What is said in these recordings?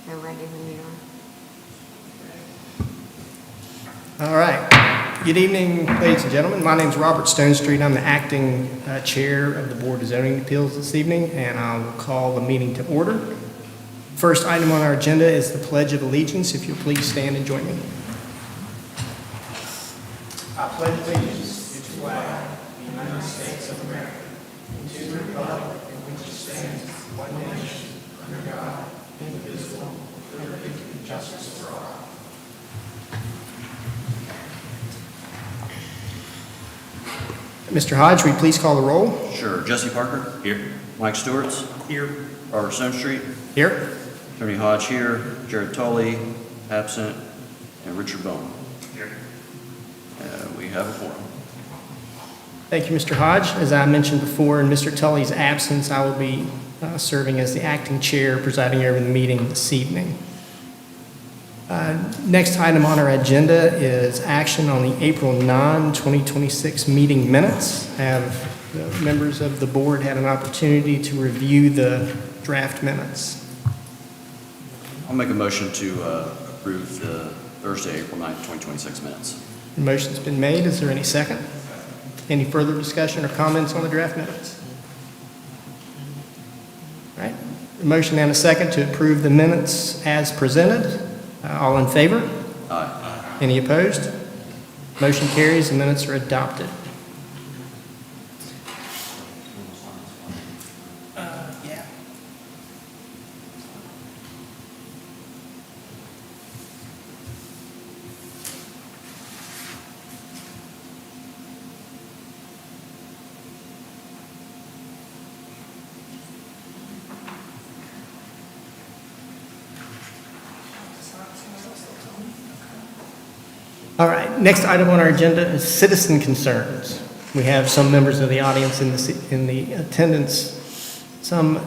They're ready when you are. All right. Good evening, ladies and gentlemen. My name is Robert Stonestreet. I'm the acting chair of the Board of Zoning Appeals this evening, and I will call the meeting to order. First item on our agenda is the Pledge of Allegiance. If you'll please stand and join me. I pledge allegiance to the flag of the United States of America, and to the republic in which it stands, one nation, under God, indivisible, with liberty and justice for all. Mr. Hodge, will you please call the roll? Sure. Jesse Parker? Here. Mike Stewart's? Here. Robert Stonestreet? Here. Attorney Hodge here. Jared Tully, absent. And Richard Bone? Here. We have a forum. Thank you, Mr. Hodge. As I mentioned before, in Mr. Tully's absence, I will be serving as the acting chair, presiding over the meeting this evening. Next item on our agenda is action on the April 9, 2026 meeting minutes. Have the members of the board had an opportunity to review the draft minutes? I'll make a motion to approve the Thursday, April 9th, 2026 minutes. The motion's been made. Is there any second? Any further discussion or comments on the draft minutes? All right. A motion and a second to approve the minutes as presented. All in favor? Aye. Any opposed? Motion carries. The minutes are adopted. Yeah. All right, next item on our agenda is citizen concerns. We have some members of the audience in the attendance, some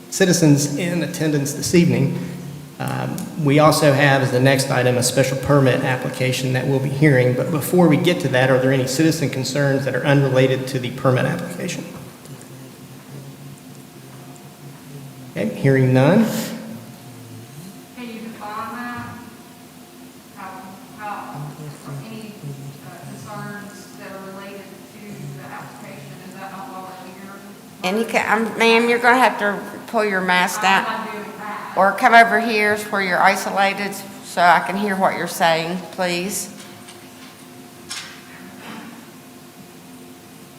citizens in attendance this evening. We also have, as the next item, a special permit application that we'll be hearing. But before we get to that, are there any citizen concerns that are unrelated to the permit application? Okay, hearing none. Can you define that? Any concerns that are related to the application, is that not while we're here? Ma'am, you're going to have to pull your mask down I'm not doing that. or come over here where you're isolated so I can hear what you're saying, please.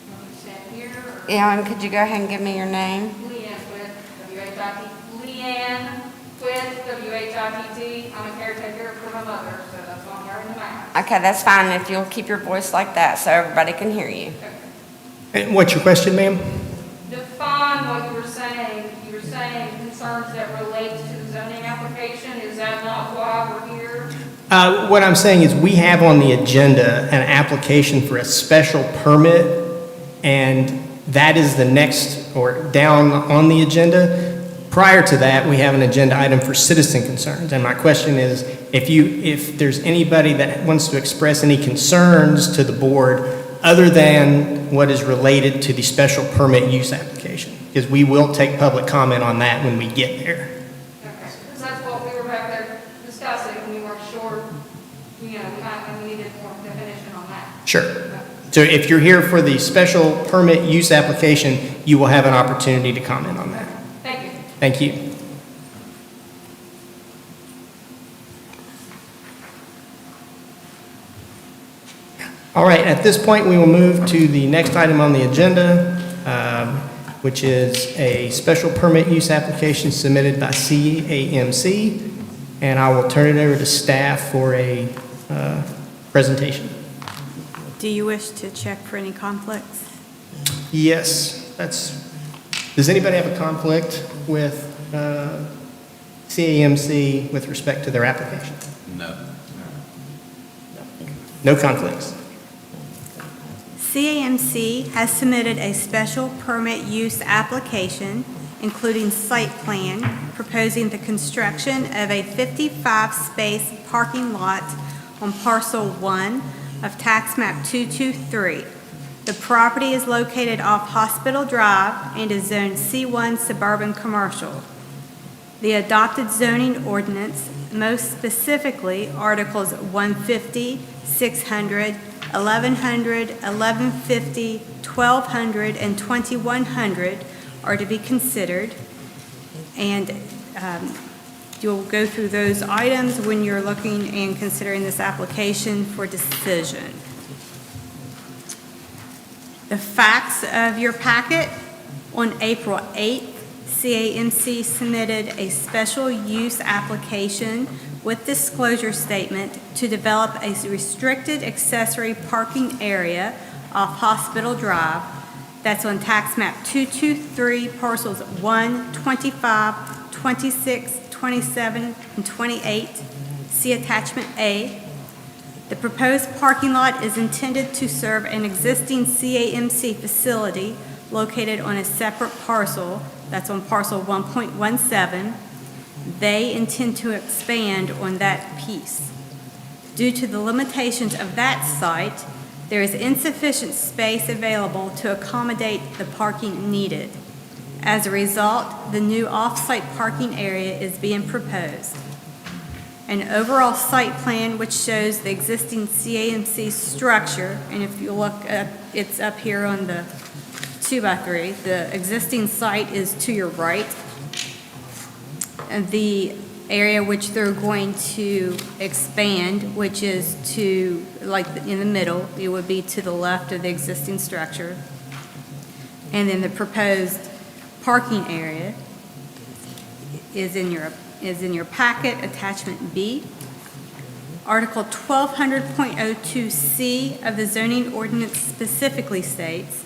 You want me to stand here, or? Ellen, could you go ahead and give me your name? Leanne Quith, W-H-I-T, Leanne Quith, W-H-I-T-T. I'm a caretaker for my mother, so that's why I'm wearing the mask. Okay, that's fine if you'll keep your voice like that so everybody can hear you. And what's your question, ma'am? Define what you were saying. You were saying concerns that relate to the zoning application. Is that not why we're here? What I'm saying is we have on the agenda an application for a special permit, and that is the next, or down on the agenda. Prior to that, we have an agenda item for citizen concerns. And my question is, if there's anybody that wants to express any concerns to the board other than what is related to the special permit use application, because we will take public comment on that when we get there. Okay, because that's what we were back there discussing, and we weren't sure, we needed more definition on that. Sure. So if you're here for the special permit use application, you will have an opportunity to comment on that. Thank you. Thank you. All right, at this point, we will move to the next item on the agenda, which is a special permit use application submitted by CAMC, and I will turn it over to staff for a presentation. Do you wish to check for any conflicts? Yes, does anybody have a conflict with CAMC with respect to their application? No. No conflicts. CAMC has submitted a special permit use application, including site plan, proposing the construction of a 55-space parking lot on parcel 1 of tax map 223. The property is located off Hospital Drive and is zoned C1 Suburban Commercial. The adopted zoning ordinance, most specifically Articles 150, 600, 1100, 1150, 1200, and 2100 are to be considered. And you'll go through those items when you're looking and considering this application for decision. The facts of your packet: on April 8th, CAMC submitted a special use application with disclosure statement to develop a restricted accessory parking area off Hospital Drive that's on tax map 223, parcels 1, 25, 26, 27, and 28. See attachment A. The proposed parking lot is intended to serve an existing CAMC facility located on a separate parcel, that's on parcel 1.17. They intend to expand on that piece. Due to the limitations of that site, there is insufficient space available to accommodate the parking needed. As a result, the new off-site parking area is being proposed. An overall site plan which shows the existing CAMC structure, and if you look up, it's up here on the 2x3. The existing site is to your right. And the area which they're going to expand, which is to, like in the middle, it would be to the left of the existing structure. And then the proposed parking area is in your packet, attachment B. Article 1200.02C of the zoning ordinance specifically states,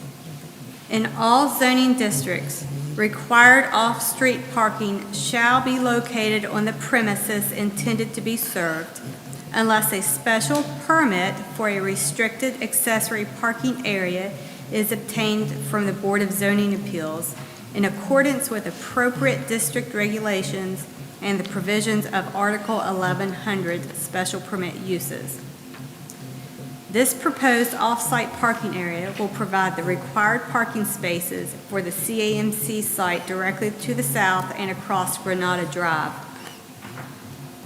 in all zoning districts, required off-street parking shall be located on the premises intended to be served unless a special permit for a restricted accessory parking area is obtained from the Board of Zoning Appeals in accordance with appropriate district regulations and the provisions of Article 1100 special permit uses. This proposed off-site parking area will provide the required parking spaces for the CAMC site directly to the south and across Granada Drive.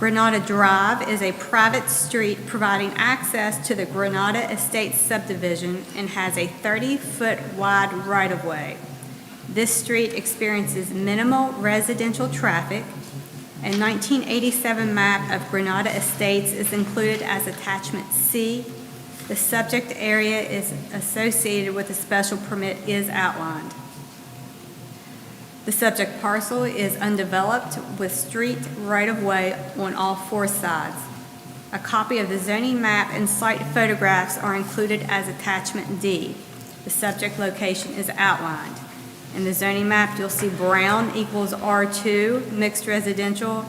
Granada Drive is a private street providing access to the Granada Estates subdivision and has a 30-foot wide right-of-way. This street experiences minimal residential traffic. A 1987 map of Granada Estates is included as attachment C. The subject area is associated with the special permit is outlined. The subject parcel is undeveloped with street right-of-way on all four sides. A copy of the zoning map and site photographs are included as attachment D. The subject location is outlined. In the zoning map, you'll see brown equals R2, mixed residential.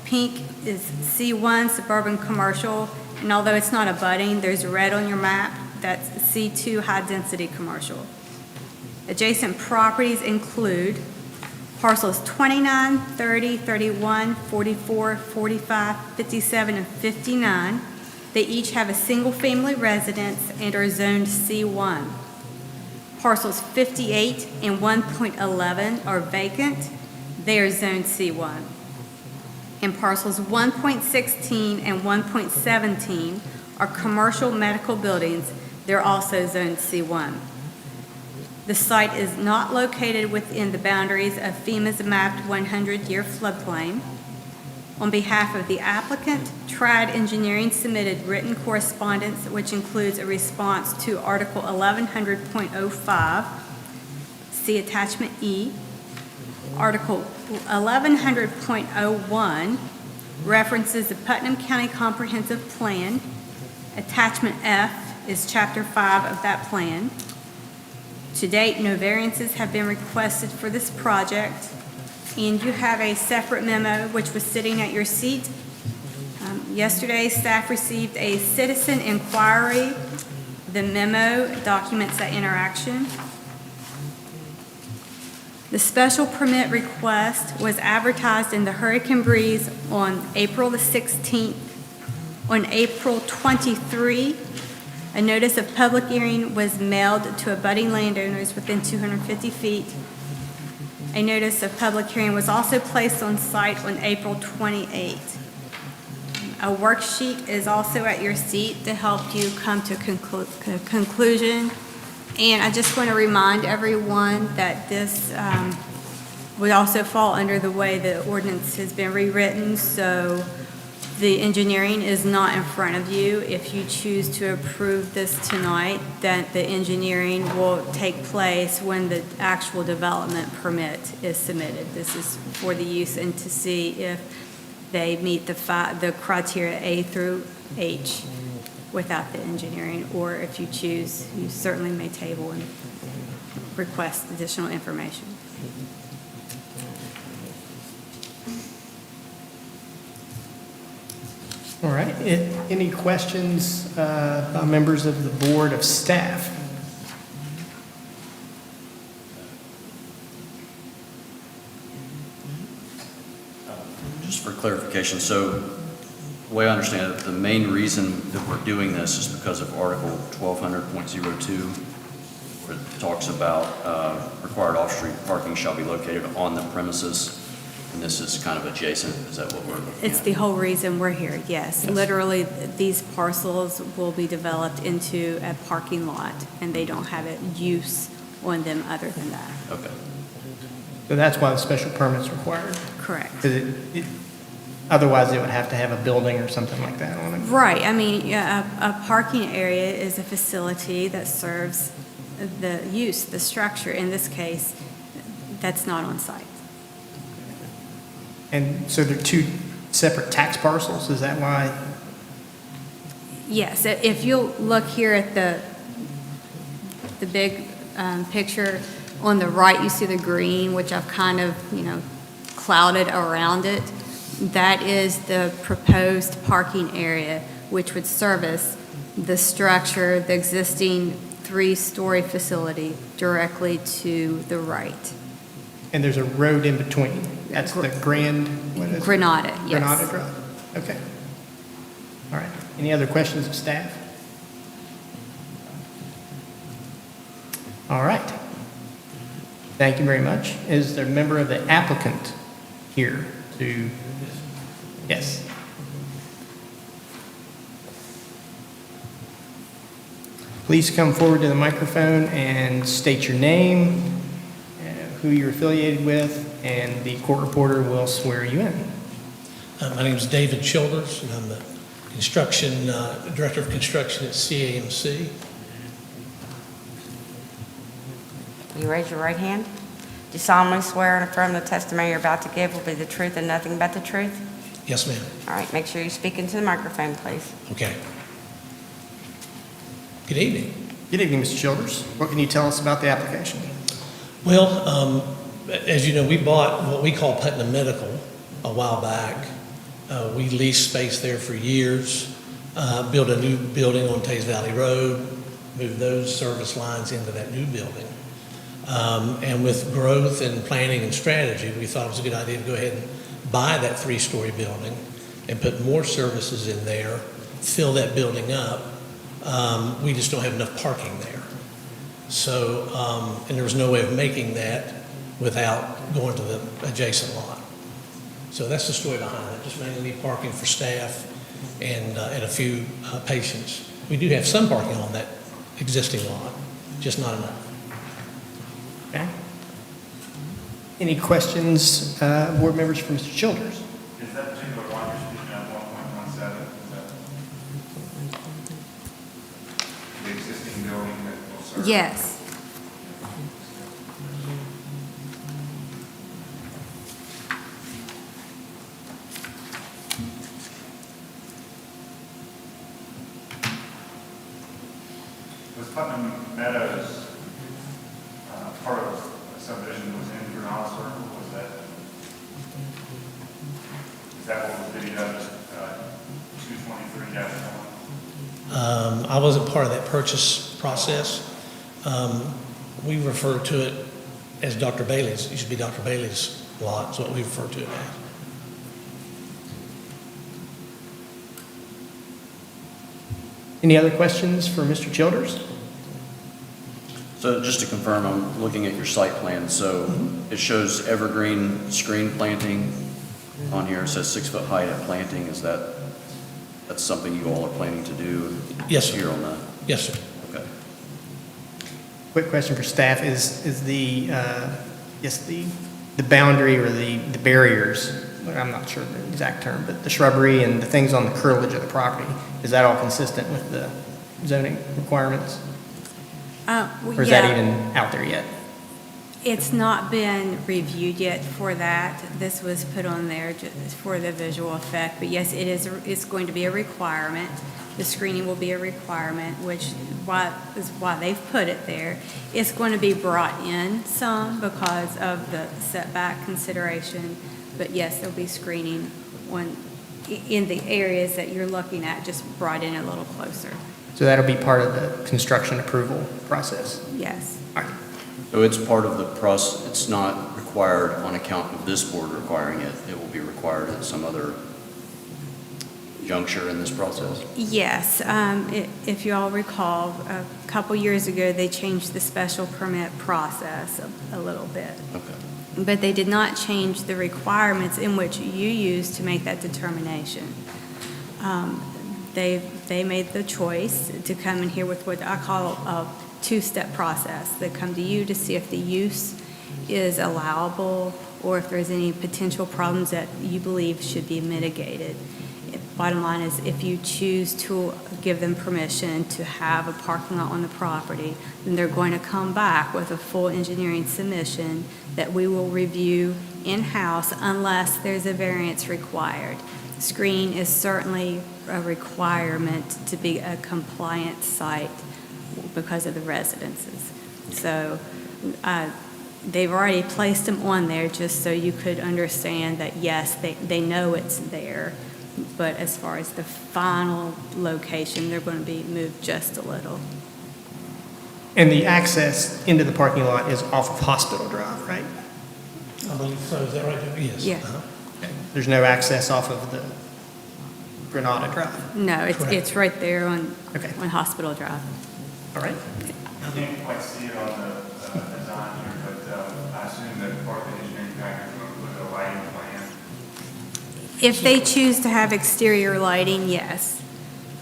Pink is C1, suburban commercial. And although it's not abutting, there's red on your map. That's C2, high-density commercial. Adjacent properties include parcels 29, 30, 31, 44, 45, 57, and 59. They each have a single-family residence and are zoned C1. Parcels 58 and 1.11 are vacant. They are zoned C1. And parcels 1.16 and 1.17 are commercial medical buildings. They're also zoned C1. The site is not located within the boundaries of FEMA's mapped 100-year floodplain. On behalf of the applicant, Trad Engineering submitted written correspondence which includes a response to Article 1100.05. See attachment E. Article 1100.01 references the Putnam County Comprehensive Plan. Attachment F is Chapter 5 of that plan. To date, no variances have been requested for this project, and you have a separate memo which was sitting at your seat. Yesterday, staff received a citizen inquiry. The memo documents that interaction. The special permit request was advertised in the Hurricane Breeze on April the 16th. On April 23, A notice of public hearing was mailed to abutting landowners within 250 feet. A notice of public hearing was also placed on site on April 28. A worksheet is also at your seat to help you come to conclusion. And I just want to remind everyone that this would also fall under the way the ordinance has been rewritten, so the engineering is not in front of you. If you choose to approve this tonight, then the engineering will take place when the actual development permit is submitted. This is for the use and to see if they meet the criteria A through H without the engineering, or if you choose, you certainly may table and request additional information. All right, any questions by members of the board of staff? Just for clarification, so the way I understand it, the main reason that we're doing this is because of Article 1200.02, where it talks about required off-street parking shall be located on the premises, and this is kind of adjacent. Is that what we're looking at? It's the whole reason we're here, yes. Literally, these parcels will be developed into a parking lot, and they don't have a use on them other than that. Okay. So that's why the special permit's required, Correct. because otherwise it would have to have a building or something like that on it. Right, I mean, yeah, a parking area is a facility that serves the use, the structure. In this case, that's not on site. And so they're two separate tax parcels, is that why? Yes, if you'll look here at the big picture, on the right, you see the green, which I've kind of, clouded around it. That is the proposed parking area, which would service the structure, the existing three-story facility directly to the right. And there's a road in between. That's the Grand, what is it? Granada, yes. Granada Drive. Okay. All right. Any other questions of staff? All right. Thank you very much. Is there a member of the applicant here to? Yes. Please come forward to the microphone and state your name, who you're affiliated with, and the court reporter will swear you in. My name is David Childers, and I'm the Director of Construction at CAMC. You raise your right hand. Do you solemnly swear and affirm the testimony you're about to give will be the truth and nothing but the truth? Yes, ma'am. All right, make sure you speak into the microphone, please. Okay. Good evening. Good evening, Mr. Childers. What can you tell us about the application? Well, as you know, we bought what we call Putnam Medical a while back. We leased space there for years, built a new building on Tays Valley Road, moved those service lines into that new building. And with growth and planning and strategy, we thought it was a good idea to go ahead and buy that three-story building and put more services in there, fill that building up. We just don't have enough parking there. So, and there was no way of making that without going to the adjacent lot. So that's the story behind it. Just mainly need parking for staff and a few patients. We do have some parking on that existing lot, just not enough. Okay. Any questions, board members, for Mr. Childers? Is that particular lot you're speaking of 1.17? Is that the existing building that will serve? Yes. Was Putnam Meadows part of a subdivision that was in Granada Circle? Is that what was divvied up as 223-1? I wasn't part of that purchase process. We refer to it as Dr. Bailey's. It used to be Dr. Bailey's lot, is what we refer to it as. Any other questions for Mr. Childers? So just to confirm, I'm looking at your site plan, so it shows evergreen screen planting on here. It says 6-foot height at planting. That's something you all are planning to do? Yes, sir. Here on that? Yes, sir. Okay. Quick question for staff, is the boundary or the barriers, I'm not sure the exact term, but the shrubbery and the things on the curtilage of the property, is that all consistent with the zoning requirements? Or is that even out there yet? It's not been reviewed yet for that. This was put on there just for the visual effect, but yes, it's going to be a requirement. The screening will be a requirement, which is why they've put it there. It's going to be brought in some because of the setback consideration, but yes, there'll be screening in the areas that you're looking at, just brought in a little closer. So that'll be part of the construction approval process? Yes. All right. So it's part of the process, it's not required on account of this board requiring it. It will be required at some other juncture in this process? Yes. If you all recall, a couple years ago, they changed the special permit process a little bit. Okay. But they did not change the requirements in which you use to make that determination. They made the choice to come in here with what I call a two-step process. They come to you to see if the use is allowable or if there's any potential problems that you believe should be mitigated. Bottom line is, if you choose to give them permission to have a parking lot on the property, then they're going to come back with a full engineering submission that we will review in-house unless there's a variance required. Screening is certainly a requirement to be a compliant site because of the residences. So they've already placed them on there just so you could understand that, yes, they know it's there. But as far as the final location, they're going to be moved just a little. And the access into the parking lot is off of Hospital Drive, right? I believe so. Is that right? Yes. Yeah. Uh-huh. There's no access off of the Granada Drive? No, Correct. it's right there on Okay. Hospital Drive. All right. I can't quite see it on the design here, but I assume that part of the engineering package will include a lighting plan. If they choose to have exterior lighting, yes.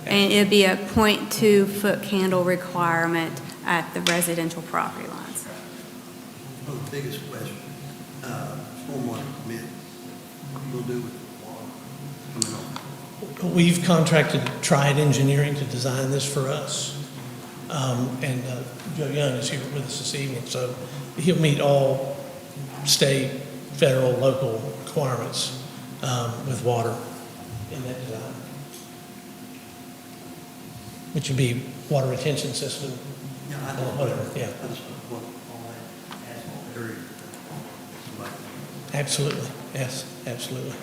And it'd be a 0.2-foot candle requirement at the residential property lines. Well, the biggest question, stormwater permit, what are you gonna do with the water coming on? We've contracted Triad Engineering to design this for us. And Joe Young is here with us this evening, so he'll meet all state, federal, local requirements with water in that design, which would be water retention system, Yeah, I or know. whatever, yeah. I just want all that asphalt area. Absolutely, yes, absolutely.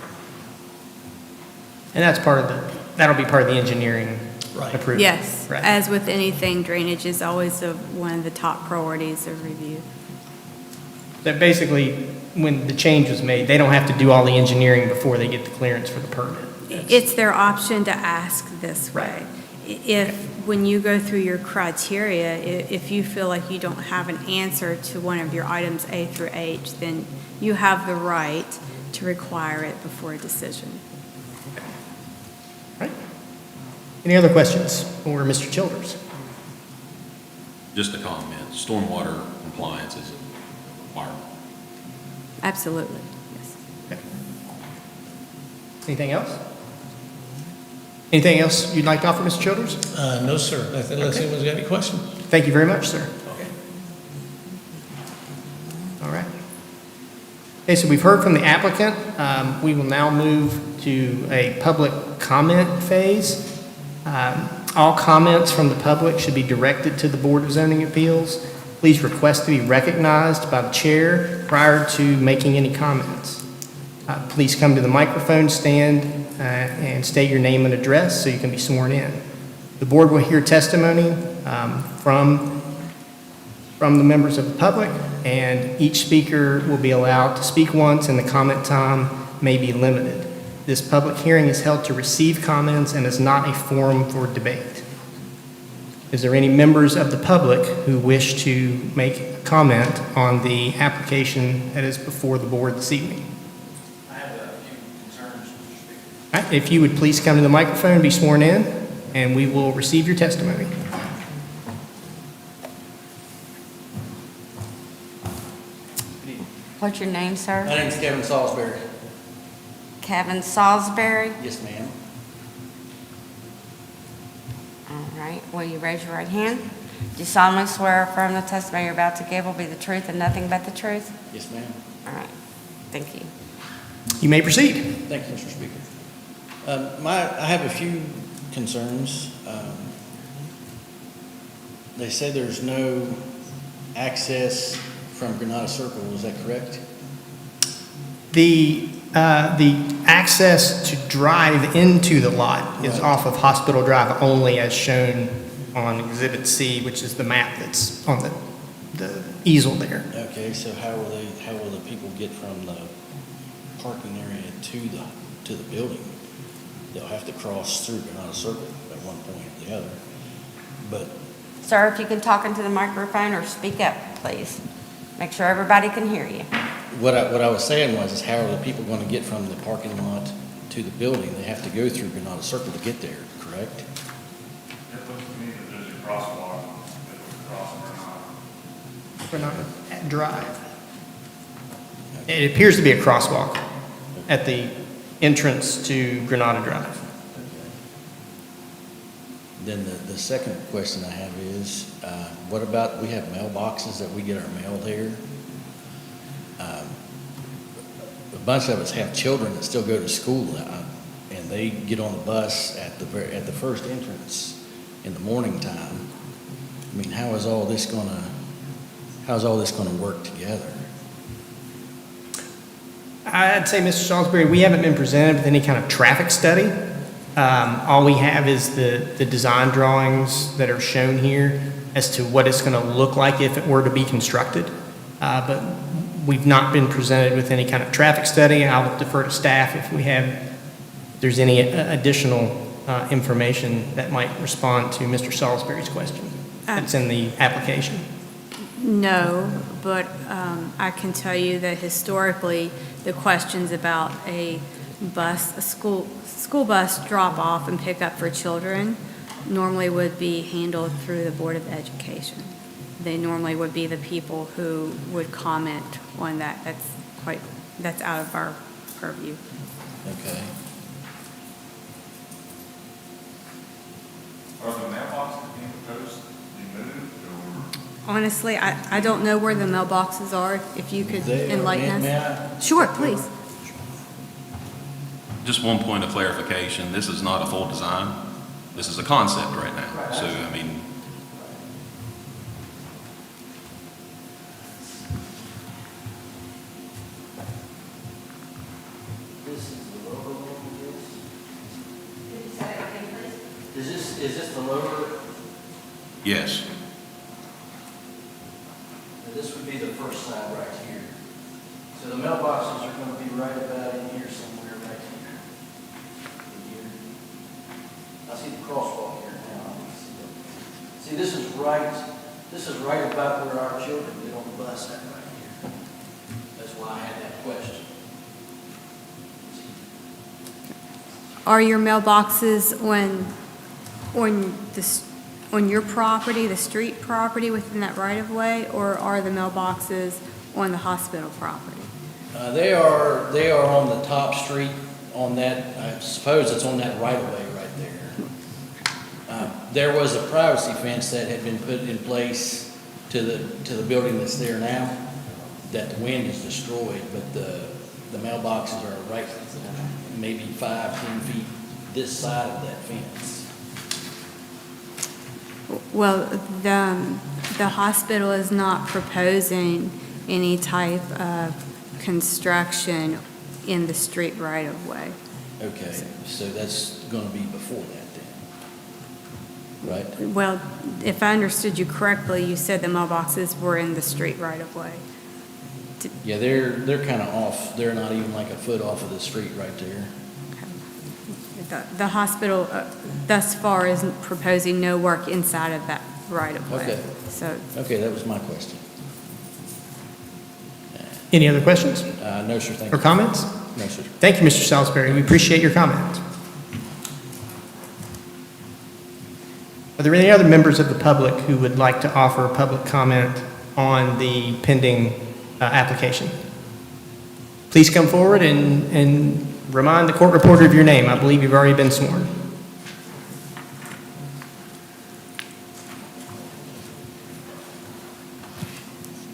And that'll be part of the engineering Right. approval? Yes, Right. as with anything, drainage is always one of the top priorities of review. That basically, when the change was made, they don't have to do all the engineering before they get the clearance for the permit? It's their option to ask this way. If, when you go through your criteria, if you feel like you don't have an answer to one of your items A through H, then you have the right to require it before a decision. Right. Any other questions for Mr. Childers? Just a comment, stormwater compliance is a requirement. Absolutely, yes. Okay. Anything else? Anything else you'd like to offer, Mr. Childers? No, sir, unless anyone's got any questions. Thank you very much, sir. Okay. All right. Okay, so we've heard from the applicant. We will now move to a public comment phase. All comments from the public should be directed to the Board of Zoning Appeals. Please request to be recognized by the chair prior to making any comments. Please come to the microphone stand and state your name and address so you can be sworn in. The board will hear testimony from the members of the public, and each speaker will be allowed to speak once, and the comment time may be limited. This public hearing is held to receive comments and is not a forum for debate. Is there any members of the public who wish to make a comment on the application that is before the board this evening? I have a few concerns, Mr. Speaker. All right, if you would please come to the microphone, be sworn in, and we will receive your testimony. What's your name, My sir? name's Kevin Salisbury. Kevin Salisbury. Yes, ma'am. All right, will you raise your right hand? Do you solemnly swear or affirm the testimony you're about to give will be the truth and nothing but the truth? Yes, ma'am. All right, thank you. You may proceed. Thank you, Mr. Speaker. I have a few concerns. They say there's no access from Granada Circle, is that correct? The access to drive into the lot is Right. off of Hospital Drive only as shown on Exhibit C, which is the map that's on the easel there. Okay, so how will the people get from the parking area to the building? They'll have to cross through Granada Circle at one point or the other. But Sir, if you can talk into the microphone or speak up, please. Make sure everybody can hear you. what I was saying is how are the people going to get from the parking lot to the building? They have to go through Granada Circle to get there, correct? It looks to me that there's a crosswalk that would cross Granada. Granada Drive. It appears to be a crosswalk at the entrance to Granada Drive. Then the second question I have is, what about, we have mailboxes that we get our mail there? A bunch of us have children that still go to school, and they get on the bus at the first entrance in the morning time. I mean, how's all this gonna work together? I'd say, Mr. Salisbury, we haven't been presented with any kind of traffic study. All we have is the design drawings that are shown here as to what it's going to look like if it were to be constructed. But we've not been presented with any kind of traffic study. I'll defer to staff if there's any additional information that might respond to Mr. Salisbury's question. It's in the application. No, but I can tell you that historically, the questions about a school bus drop-off and pickup for children normally would be handled through the Board of Education. They normally would be the people who would comment on that. That's out of our purview. Okay. Are the mailboxes being proposed to be moved, or? Honestly, I don't know where the mailboxes are, if you could enlighten us. May I? Sure, please. Just one point of clarification, this is not a full design. This is a concept right now. So, I mean, This is the lower one, Is this the lower? yes, This would be the first side right here. So the mailboxes are going to be right about in here somewhere right here. In here. I see the crosswalk here now. See, this is right about where our children get on the bus at right here. That's why I had that question. Are your mailboxes on your property, the street property within that right-of-way, or are the mailboxes on the hospital property? They are on the top street on that, I suppose it's on that right-of-way right there. There was a privacy fence that had been put in place to the building that's there now, that the wind has destroyed, but the mailboxes are right, maybe 5-10 feet this side of that fence. Well, the hospital is not proposing any type of construction in the street right-of-way. Okay, so that's going to be before that then, right? Well, if I understood you correctly, you said the mailboxes were in the street right-of-way. Yeah, they're kind of off. They're not even like a foot off of the street right there. The hospital thus far is proposing no work inside of that right-of-way. Okay. So, Okay, that was my question. Any other questions No, sir, thank or you. comments? No, sir. Thank you, Mr. Salisbury. We appreciate your comment. Are there any other members of the public who would like to offer public comment on the pending application? Please come forward and remind the court reporter of your name. I believe you've already been sworn.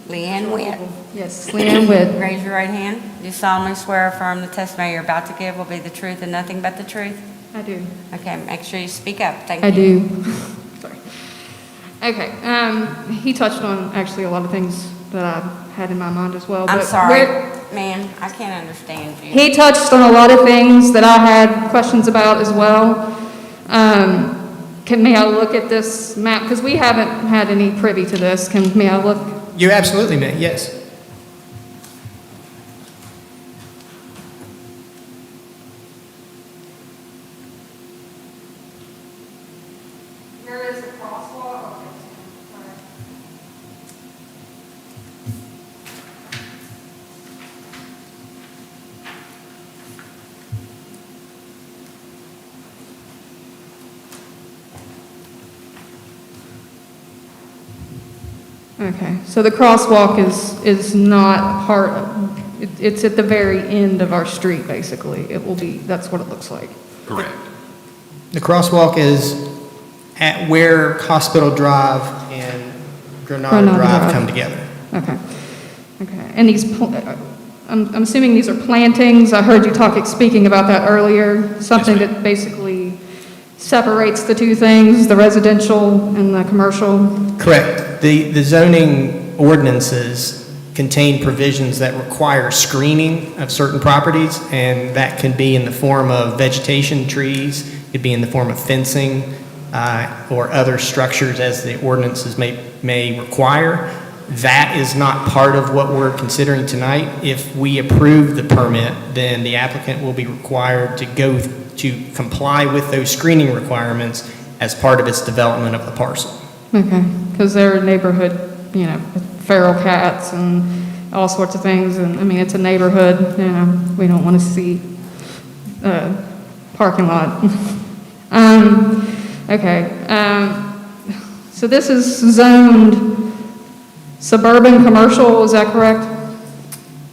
Leanne Witt. Yes, Leanne Witt. Raise your right hand. Do solemnly swear or affirm the testimony you're about to give will be the truth and nothing but the truth? I do. Okay, make sure you speak up. Thank you. I do. Sorry. Okay, he touched on actually a lot of things that I had in my mind as well. I'm but sorry, where- ma'am, I can't understand you. He touched on a lot of things that I had questions about as well. May I look at this map? Because we haven't had any privy to this. May I look? You absolutely may, yes. Here is the crosswalk. Okay. All right. Okay, so the crosswalk is not part, it's at the very end of our street, basically. It will be, that's what it looks like. Correct. The crosswalk is at where Hospital Drive and Granada Granada Drive Drive. come together. Okay, okay. And I'm assuming these are plantings. I heard you speaking about that earlier. Something ma'am. that basically separates the two things, the residential and the commercial. Correct. The zoning ordinances contain provisions that require screening of certain properties, and that can be in the form of vegetation, trees, it could be in the form of fencing, or other structures as the ordinances may require. That is not part of what we're considering tonight. If we approve the permit, then the applicant will be required to comply with those screening requirements as part of its development of the parcel. Okay, because they're a neighborhood, with feral cats and all sorts of things. And I mean, it's a neighborhood, we don't want to see parking lot. Okay, so this is zoned suburban commercial, is that correct?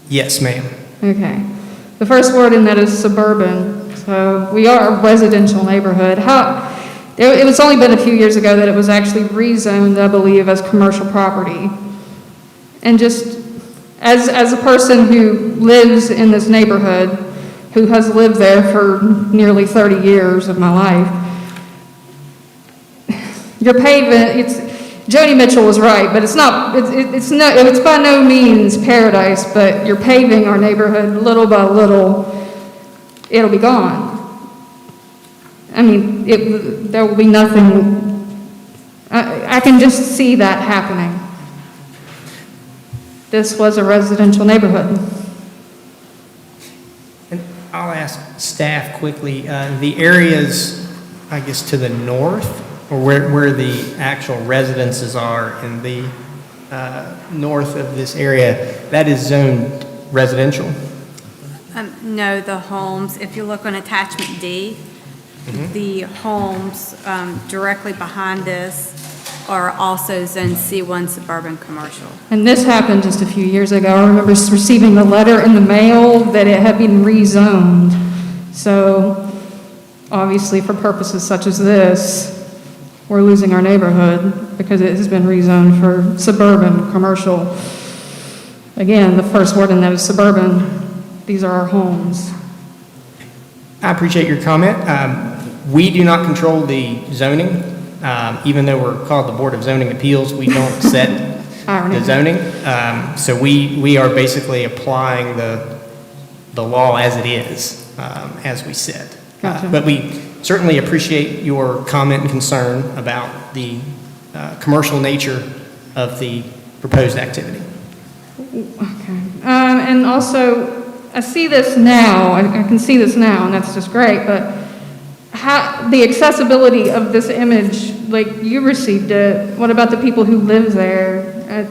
Yes, ma'am. Okay. The first word in that is suburban, so we are a residential neighborhood. It was only been a few years ago that it was actually rezoned, I believe, as commercial property. And just as a person who lives in this neighborhood, who has lived there for nearly 30 years of my life, your pavement, Joni Mitchell was right, but it's by no means paradise, but you're paving our neighborhood little by little, it'll be gone. I mean, there will be nothing, I can just see that happening. This was a residential neighborhood. And I'll ask staff quickly, the areas, I guess, to the north, or where the actual residences are in the north of this area, that is zoned residential? No, the homes, if you look on attachment D, the homes directly behind this are also zone C1 suburban commercial. And this happened just a few years ago. I remember receiving the letter in the mail that it had been rezoned. So obviously for purposes such as this, we're losing our neighborhood because it has been rezoned for suburban commercial. Again, the first word in that is suburban. These are our homes. I appreciate your comment. We do not control the zoning. Even though we're called the Board of Zoning Appeals, we don't set the zoning. So we are basically applying the law as it is, as we said. Gotcha. But we certainly appreciate your comment and concern about the commercial nature of the proposed activity. Okay. And also, I see this now, I can see this now, and that's just great, but the accessibility of this image, like you received it, what about the people who live there? I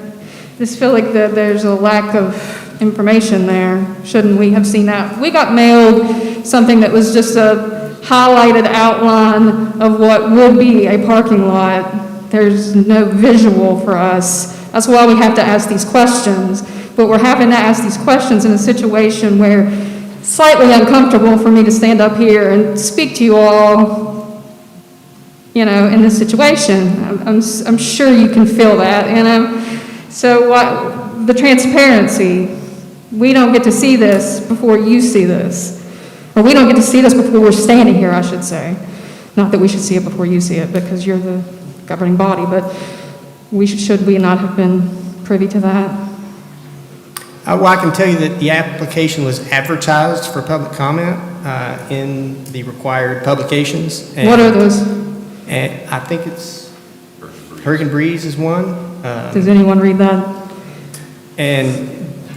just feel like there's a lack of information there. Shouldn't we have seen that? We got mailed something that was just a highlighted outline of what would be a parking lot. There's no visual for us. That's why we have to ask these questions. But we're having to ask these questions in a situation where it's slightly uncomfortable for me to stand up here and speak to you all, you know, in this situation. I'm sure you can feel that, you know. So the transparency, we don't get to see this before you see this. Or we don't get to see this before we're standing here, I should say. Not that we should see it before you see it, because you're the governing body, but should we not have been privy to that? Well, I can tell you that the application was advertised for public comment in the required publications. What are those? And I think it's Hurricane Breeze is one. Does anyone read that? And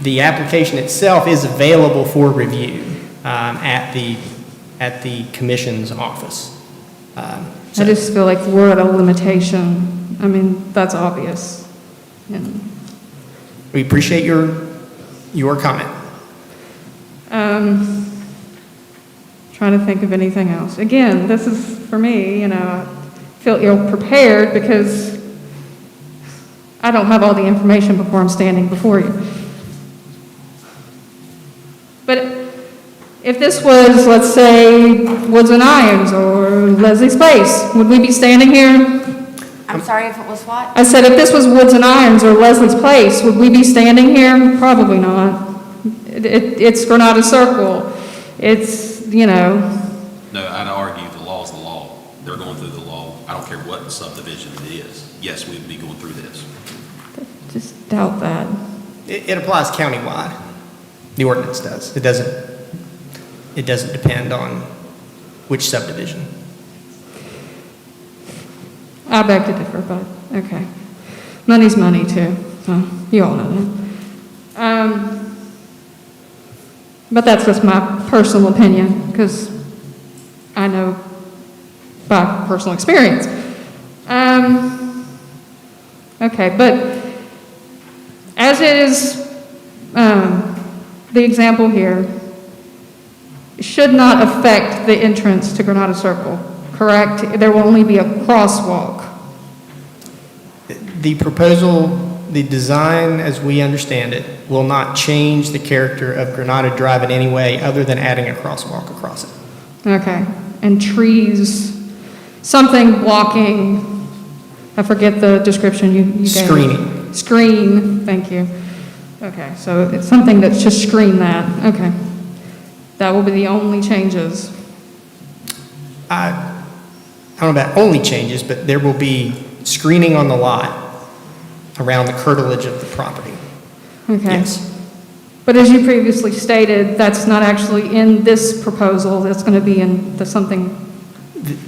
the application itself is available for review at the commission's office. I just feel like we're at a limitation. I mean, that's obvious. And, We appreciate your comment. trying to think of anything else. Again, this is, for me, you know, I feel ill-prepared because I don't have all the information before I'm standing before you. But if this was, let's say, Woods and Irons or Leslie's Place, would we be standing here? I'm sorry, if it was what? I said, if this was Woods and Irons or Leslie's Place, would we be standing here? Probably not. It's Granada Circle. It's, you know, No, I'd argue the law's the law. They're going through the law. I don't care what subdivision it is. Yes, we would be going through this. just doubt that. It applies countywide. The ordinance does. It doesn't depend on which subdivision. I beg to differ, but, okay. Money's money, too, so you all know that. But that's just my personal opinion, because I know by personal experience. Okay, but as it is, the example here should not affect the entrance to Granada Circle, correct? There will only be a crosswalk. The proposal, the design as we understand it, will not change the character of Granada Drive in any way other than adding a crosswalk across it. Okay, and trees, something blocking, I forget the description you gave. Screening. Screen, thank you. Okay, so it's something that's just screen that, okay. That will be the only changes. I don't know about only changes, but there will be screening on the lot around the curtilage of the property. Okay. Yes. But as you previously stated, that's not actually in this proposal, that's going to be in something,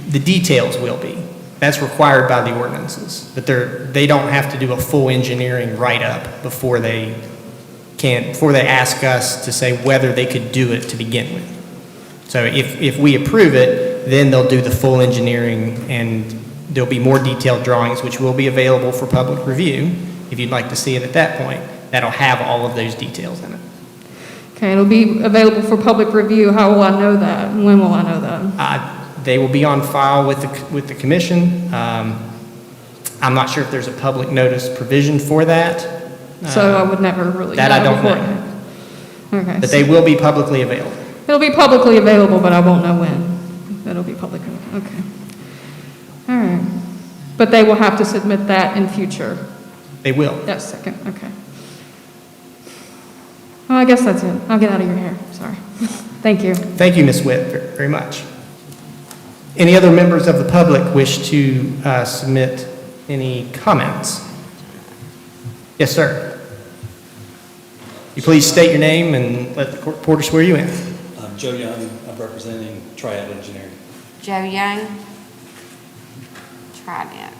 The details will be. That's required by the ordinances, but they don't have to do a full engineering write-up before they ask us to say whether they could do it to begin with. So if we approve it, then they'll do the full engineering, and there'll be more detailed drawings, which will be available for public review, if you'd like to see it at that point. That'll have all of those details in it. okay, it'll be available for public review. How will I know that? When will I know that? They will be on file with the commission. I'm not sure if there's a public notice provision for that. So I would never really That I know don't know. beforehand. Okay. But they will be publicly available. It'll be publicly available, but I won't know when. It'll be public, okay. All right. But they will have to submit that in future. They will. That's second, okay. Well, I guess that's it. I'll get out of your hair, sorry. Thank you. Thank you, Ms. Witt, very much. Any other members of the public wish to submit any comments? Yes, sir. You please state your name and let the court reporter swear you in. I'm Joe Young. I'm representing Triad Engineering. Joe Young? Trident.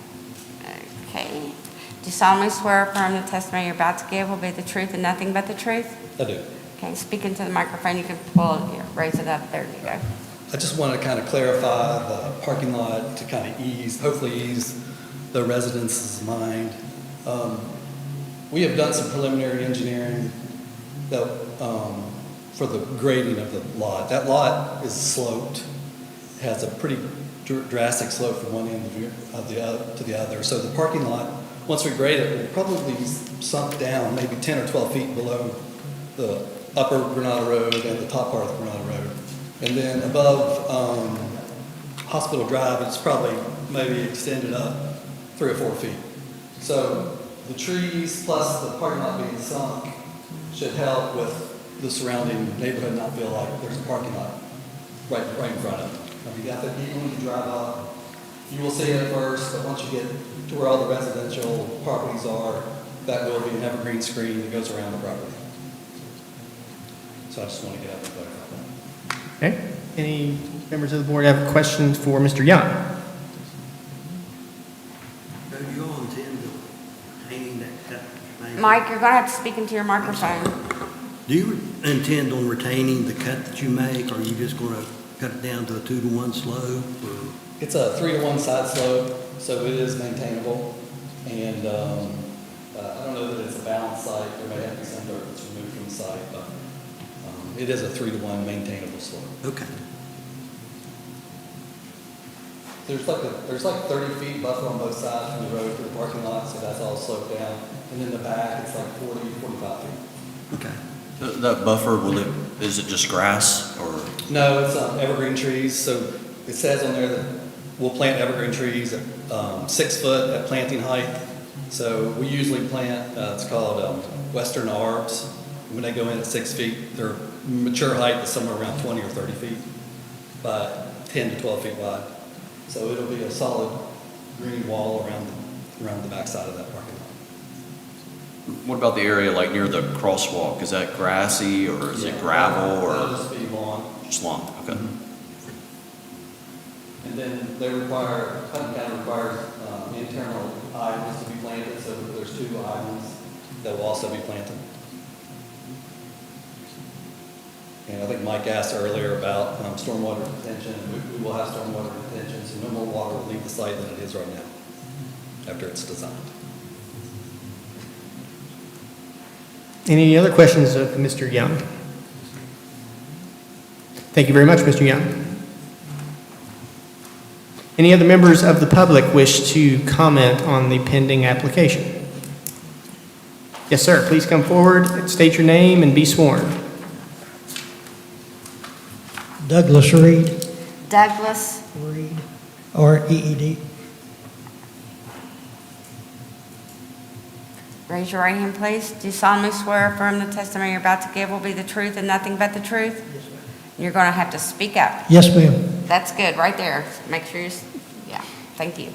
Okay. Do you solemnly swear or affirm the testimony you're about to give will be the truth and nothing but the truth? I do. Okay, speak into the microphone. You can pull it, raise it up. There you go. I just want to kind of clarify the parking lot to kind of hopefully ease the residents' mind. We have done some preliminary engineering that, for the grading of the lot. That lot is sloped, has a pretty drastic slope from one end to the other. So the parking lot, once we grade it, will probably be sunk down maybe 10 or 12 feet below the upper Granada Road and the top part of the Granada Road. And then above Hospital Drive, it's probably maybe extended up 3 or 4 feet. So the trees plus the parking lot being sunk should help with the surrounding neighborhood not feel like there's a parking lot right in front of them. I mean, I think even when you drive up, you will see it first, but once you get to where all the residential properties are, that will be an evergreen screen that goes around the property. So I just want to get out and clarify that. Okay. Any members of the board have questions for Mr. Young? Do you all intend to retain that cut? Mike, you're going to have to speak into your microphone. Do you intend on retaining the cut that you make, or are you just going to cut it down to a 2-to-1 slope? Or? It's a 3-to-1 side slope, so it is maintainable. And I don't know that it's a balanced site. There may have to be some dirt that's removed from the site, but it is a 3-to-1 maintainable slope. Okay. There's like 30 feet buffer on both sides from the road to the parking lot, so that's all sloped down. And in the back, it's like 40, 45 feet. Okay. That buffer, is it just grass or? No, it's evergreen trees. So it says on there that we'll plant evergreen trees at 6 foot at planting height. So we usually plant, it's called Western Arbs. When they go in at 6 feet, their mature height is somewhere around 20 or 30 feet, by 10 to 12 feet wide. So it'll be a solid green wall around the backside of that parking lot. What about the area like near the crosswalk? Is that grassy or is it gravel That'll or just be lawn. just lawn? Okay. And then Putnam County requires internal islands to be planted, so there's 2 islands that will also be planted. And I think Mike asked earlier about stormwater retention. We will have stormwater retention, so no more water will leave the site than it is right now, after it's designed. Any other questions of Mr. Young? Thank you very much, Mr. Young. Any other members of the public wish to comment on the pending application? Yes, sir. Please come forward, state your name, and be sworn. Douglas Reed. Douglas Reed. R-E-E-D. Raise your right hand, please. Do you solemnly swear or affirm the testimony you're about to give will be the truth and nothing but the truth? Yes, ma'am. You're going to have to speak up. Yes, ma'am. That's good, right there. Make sure yeah, thank you.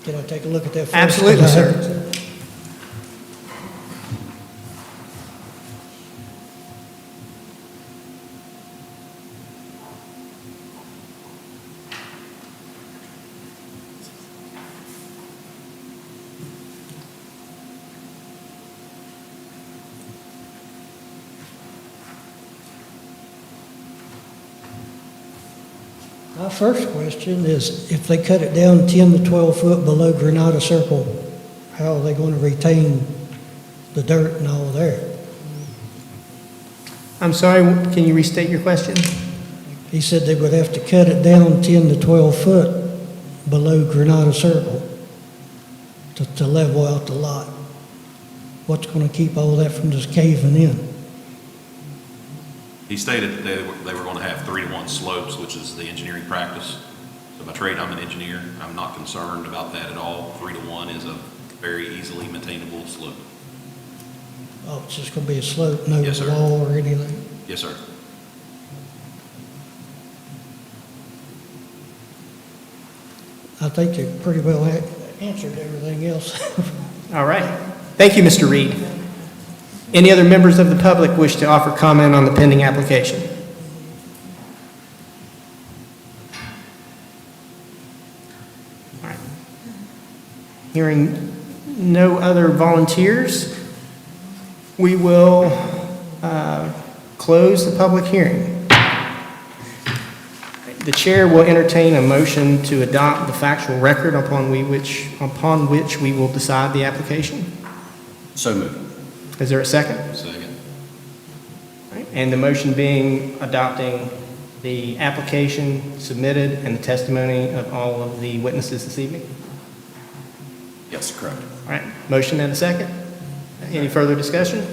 Can I take a look at that first? Absolutely, sir. My first question is, if they cut it down 10 to 12 foot below Granada Circle, how are they going to retain the dirt and all there? I'm sorry, can you restate your question? He said they would have to cut it down 10 to 12 foot below Granada Circle to level out the lot. What's going to keep all that from just caving in? He stated that they were going to have 3-to-1 slopes, which is the engineering practice. So by trade, I'm an engineer. I'm not concerned about that at all. 3-to-1 is a very easily maintainable slope. Oh, it's just going to be a slope, no Yes, sir. wall or anything? Yes, sir. I think you pretty well answered everything else. All right. Thank you, Mr. Reed. Any other members of the public wish to offer comment on the pending application? All right. Hearing no other volunteers, we will close the public hearing. the chair will entertain a motion to adopt the factual record upon which we will decide the application. So moved. Is there a second? Second. All right, and the motion being adopting the application submitted and the testimony of all of the witnesses this evening? Yes, correct. All right, motion and a second. Any further discussion?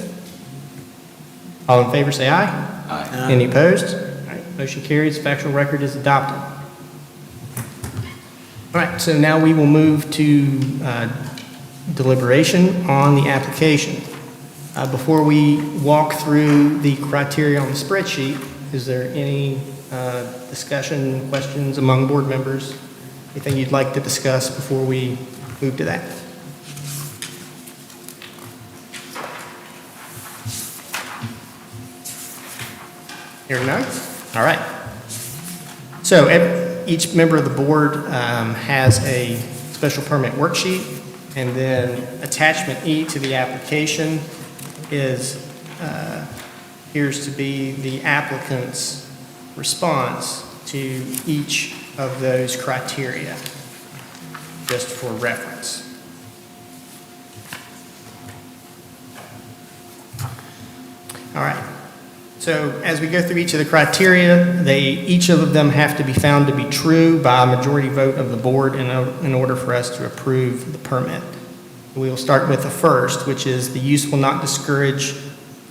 All in favor, say aye. Aye. Any opposed? All right, motion carries, factual record is adopted. All right, so now we will move to deliberation on the application. Before we walk through the criteria on the spreadsheet, is there any discussion, questions among board members? Anything you'd like to discuss before we move to that? Hearing none? All right. So each member of the board has a special permit worksheet, and then attachment E to the application appears to be the applicant's response to each of those criteria, just for reference. All right. So as we go through each of the criteria, each of them have to be found to be true by a majority vote of the board in order for us to approve the permit. We will start with the first, which is the use will not discourage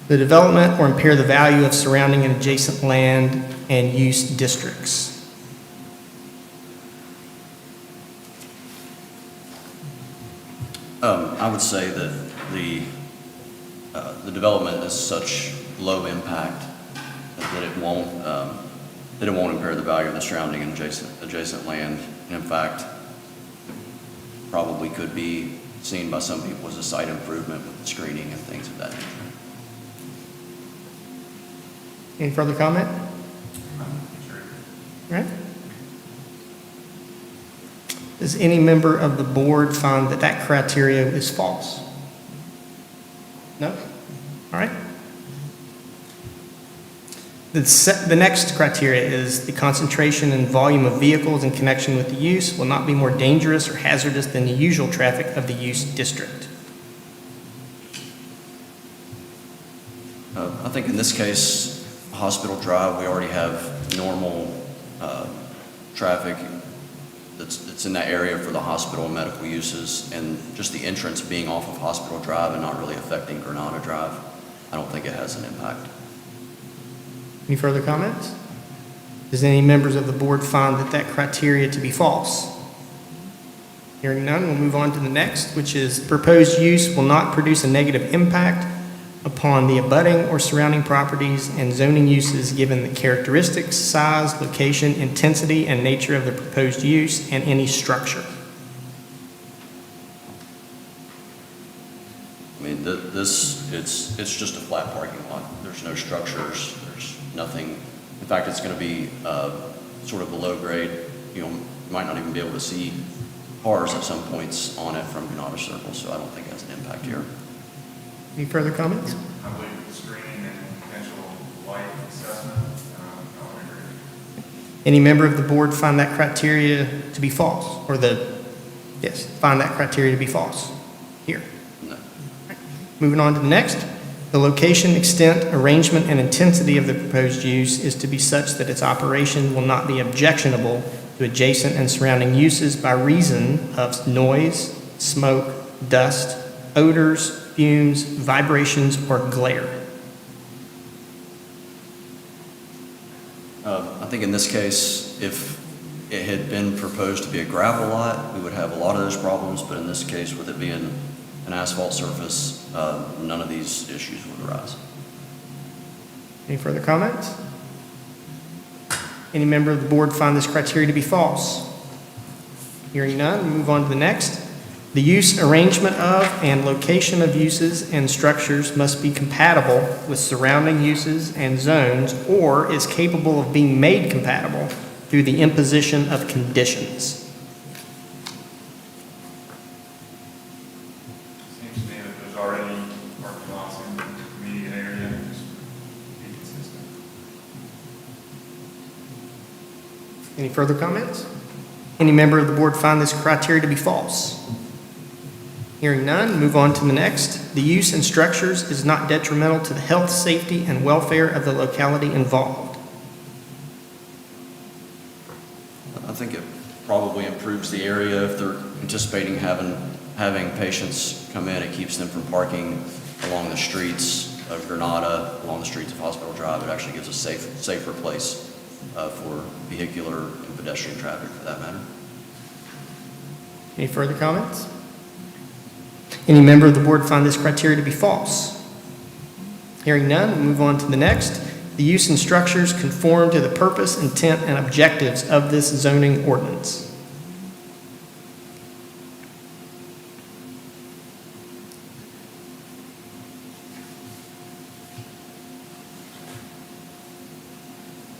the development or impair the value of surrounding and adjacent land and use districts. I would say that the development is such low impact that it won't impair the value of the surrounding and adjacent land. And in fact, it probably could be seen by some people as a site improvement with the screening and things of that nature. Any further comment? All right. Does any member of the board find that that criteria is false? No? All right. The next criteria is the concentration and volume of vehicles in connection with the use will not be more dangerous or hazardous than the usual traffic of the use district. I think in this case, Hospital Drive, we already have normal traffic that's in that area for the hospital and medical uses, and just the entrance being off of Hospital Drive and not really affecting Granada Drive, I don't think it has an impact. Any further comments? Does any members of the board find that criteria to be false? Hearing none, we'll move on to the next, which is proposed use will not produce a negative impact upon the abutting or surrounding properties and zoning uses given the characteristics, size, location, intensity, and nature of the proposed use and any structure. I mean, it's just a flat parking lot. There's no structures, there's nothing. In fact, it's going to be sort of below grade. You might not even be able to see cars at some points on it from Granada Circle, so I don't think it has an impact here. Any further comments? I believe the screening and potential light assessment, I would agree. Any member of the board find that criteria to be false? Find that criteria to be false? Here. No. Moving on to the next. The location, extent, arrangement, and intensity of the proposed use is to be such that its operation will not be objectionable to adjacent and surrounding uses by reason of noise, smoke, dust, odors, fumes, vibrations, or glare. I think in this case, if it had been proposed to be a gravel lot, we would have a lot of those problems, but in this case, with it being an asphalt surface, none of these issues would arise. Any further comments? Any member of the board find this criteria to be false? Hearing none, we move on to the next. The use, arrangement of, and location of uses and structures must be compatible with surrounding uses and zones or is capable of being made compatible through the imposition of conditions. Seems to me that there's already parking lots in the immediate area, and just be consistent. Any further comments? Any member of the board find this criteria to be false? Hearing none, move on to the next. The use and structures is not detrimental to the health, safety, and welfare of the locality involved. I think it probably improves the area if they're anticipating having patients come in. It keeps them from parking along the streets of Granada, along the streets of Hospital Drive. It actually gives a safer place for vehicular and pedestrian traffic, for that matter. Any further comments? Any member of the board find this criteria to be false? Hearing none, we'll move on to the next. The use and structures conform to the purpose, intent, and objectives of this zoning ordinance.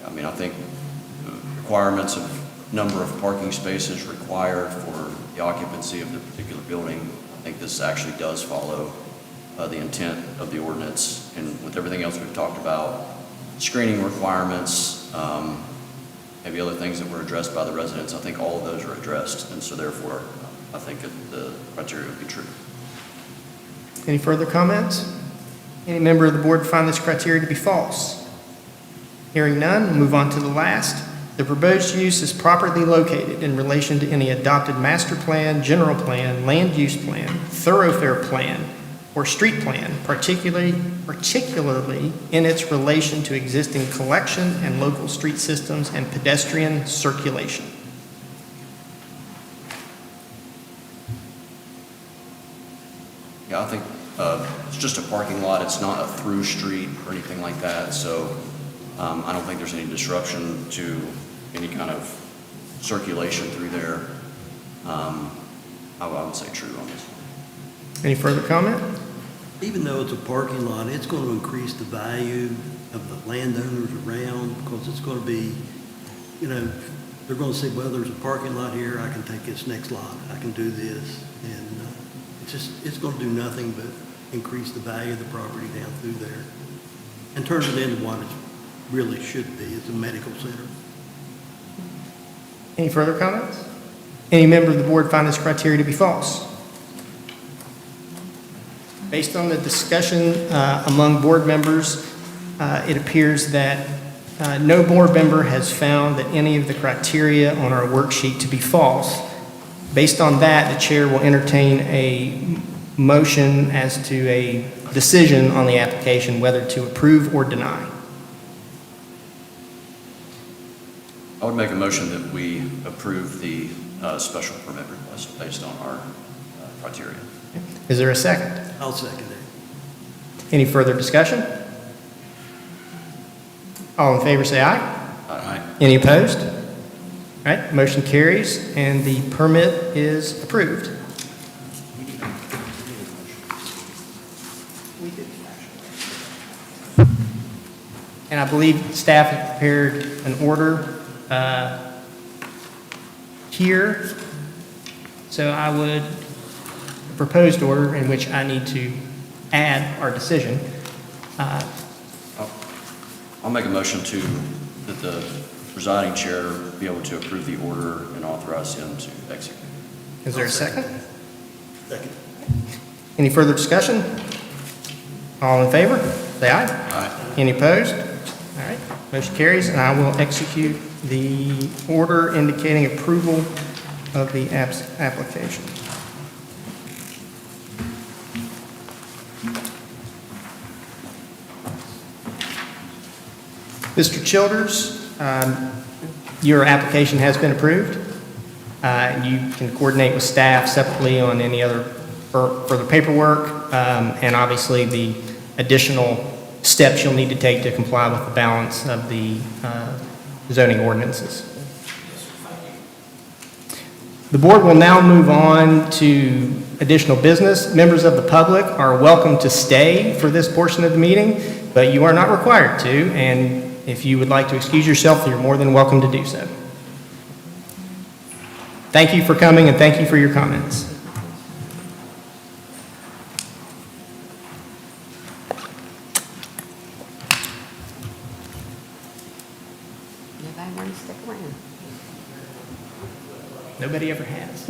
I mean, I think the requirements of number of parking spaces required for the occupancy of the particular building, I think this actually does follow the intent of the ordinance. And with everything else we've talked about, screening requirements, maybe other things that were addressed by the residents, I think all of those are addressed. And so therefore, I think that the criteria would be true. Any further comments? Any member of the board find this criteria to be false? Hearing none, we'll move on to the last. The proposed use is properly located in relation to any adopted master plan, general plan, land use plan, thoroughfare plan, or street plan, particularly in its relation to existing collection and local street systems and pedestrian circulation. Yeah, I think it's just a parking lot. It's not a through street or anything like that. So I don't think there's any disruption to any kind of circulation through there. I would say true on this one. Any further comment? Even though it's a parking lot, it's going to increase the value of the landowners around, because it's going to be, they're going to say, well, there's a parking lot here, I can take this next lot, I can do this. And it's going to do nothing but increase the value of the property down through there and turn it into what it really should be. It's a medical center. Any further comments? Any member of the board find this criteria to be false? Based on the discussion among board members, it appears that no board member has found that any of the criteria on our worksheet to be false. Based on that, the chair will entertain a motion as to a decision on the application, whether to approve or deny. I would make a motion that we approve the special permit request based on our criteria. Is there a second? I'll second it. Any further discussion? All in favor say aye. Aye. Any opposed? All right, motion carries and the permit is approved. And I believe staff has prepared an order here. So I would, a proposed order in which I need to add our decision. I'll make a motion that the presiding chair be able to approve the order and authorize him to execute. Is there a second? Second. Any further discussion? All in favor? Say aye. Aye. Any opposed? All right, motion carries, and I will execute the order indicating approval of the application. Mr. Childers, your application has been approved. You can coordinate with staff separately on any other further paperwork, and obviously the additional steps you'll need to take to comply with the balance of the zoning ordinances. The board will now move on to additional business. Members of the public are welcome to stay for this portion of the meeting, but you are not required to, and if you would like to excuse yourself, you're more than welcome to do so. Thank you for coming and thank you for your comments. Anybody want to stick around? anybody ever has.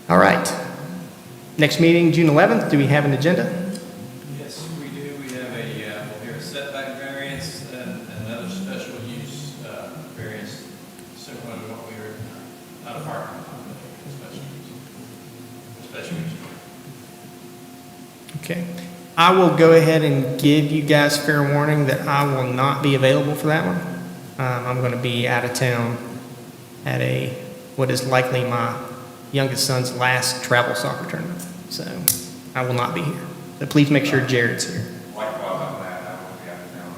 All right. Next meeting, June 11th. Do we have an agenda? Yes, we do. We have we'll hear a setback variance and another special use variance, similar to what we were, not a parking lot, but special use. Special use. Okay. I will go ahead and give you guys fair warning that I will not be available for that one. I'm going to be out of town at what is likely my youngest son's last travel soccer tournament. So I will not be here. So please make sure Jared's here. Like, well, about that, I will be out of town.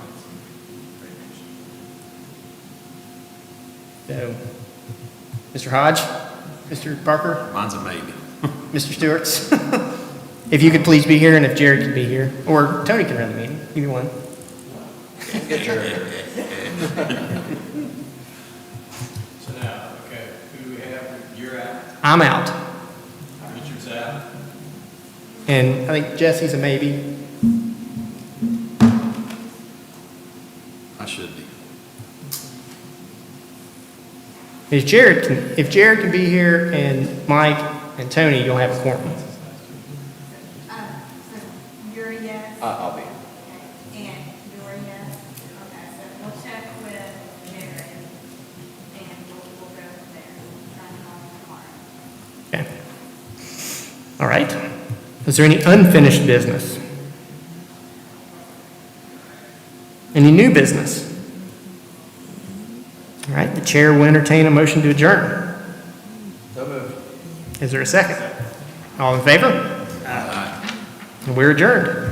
So, Mr. Hodge, Mr. Parker, Mine's a maybe. Mr. Stewart's, if you could please be here and if Jared could be here, or Tony can run the meeting, either one. So now, okay, who do we have? You're out. I'm out. Richard's out. And I think Jesse's a maybe. I should be. If Jared can be here and Mike and Tony, you'll have a quorum. So you're a yes, I'll be. and you're a yes. Okay, so we'll check with Jared, and we'll go from there. Try to call him tomorrow. Okay. All right. Is there any unfinished business? Any new business? All right, the chair will entertain a motion to adjourn. So moved. Is there a second? All in favor? Aye. We're adjourned.